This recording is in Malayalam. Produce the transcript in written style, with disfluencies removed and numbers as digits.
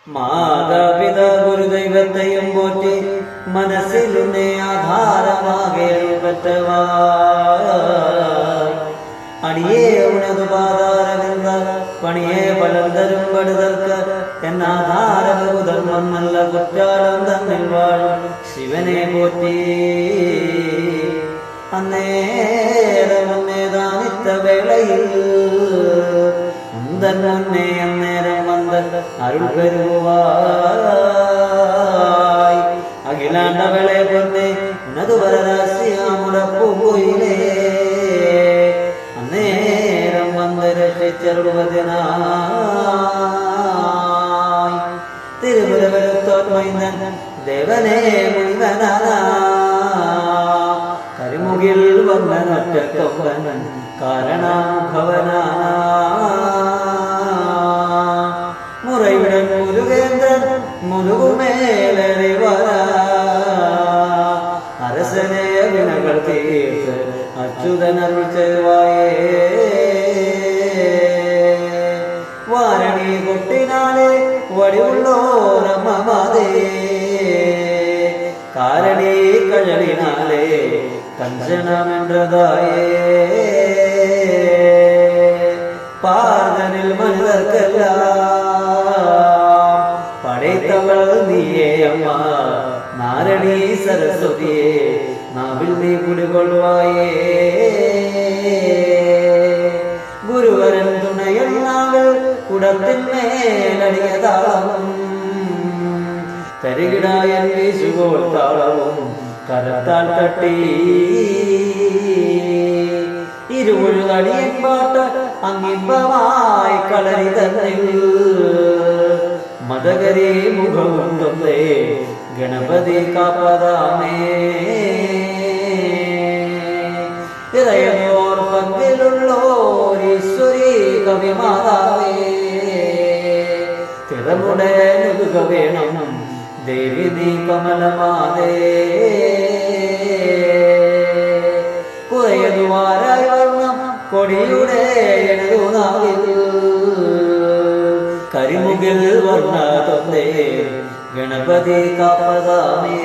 മാതാപിത ഗുരുദൈവത്തെയും പോറ്റി മനസ്സിലുന്നേ ആധാരമാകേൽപ്പറ്റവാ അടിയേ ഉണതു പാതാരവിന്ദ പണിയേ ഫലം തരും പടുതർക്ക് എന്നാധാരബഹുധർമ്മം നല്ല കുറ്റാലം തന്നിൽ വാഴും ശിവനെ പോറ്റി അന്നേരമന്നേതാനിത്ത വേളയിൽ മുന്തൻ മുന്നേ അന്നേരം വന്ന് അരുൾ വരുവായി അഖിലാണ്ടവളെ പൊന്നെ ഉണതുവരരാശിയാമുടപ്പൂയിലേ അന്നേരം വന്ന് രക്ഷിച്ചെറുപതിനായി തിരുപുരവരുത്തോന്മൈന്ദൻ ദേവനെ മുനിവനാ കരിമുകിൽ വന്നൊറ്റക്കൊമ്പൻ കാരണഭവന മുറയുടൻ മുരുകേന്ദ്രൻ മുരുകുമേലറിവര അരസനെ വിനകൾ തീർത്ത് അച്യുതനരുൾ ചെവായേ വാരണി കൊട്ടിനാലെ വടിവുള്ളോരമ്മതേ കാരണി കഴലിനാലേ കഞ്ചനമെன்றതായേ പാർവനിൽ മനിതർക്കെല്ലാം പടൈത്തവൾ നീയേ അമ്മ നാരണി സരസ്വതിയെ നാവിൽ നീ കുടികൊള്ളുവായേ ഗുരുവരൻ തുണയിൽ നാവിൽ കുടത്തിന്മേലടിയതാളം തരികിടായൻ വീശുകോൾ താളവും കരത്താൽ തട്ടി ഇരുമുഴുതടിയൻ പാട്ട് അങ്ങിമ്പമായി കളരി തന്നിൽ മതകരി മുഖവും തൊന്നേ ഗണപതി കാപ്പതാമേ ഇറയോർ പങ്കിലുള്ളോരീശ്വരി കവിമാതാവേ തിറമുടെ നുതുക വേണം ദേവി നീ കമലമാതേ കുറയതുവാരായി വർണ്ണം കൊടിയുടെ എഴുതുനാവിൽ കരിമുകിൽ വർണ്ണ തൊന്നേ ഗണപതി കാപ്പതാമേ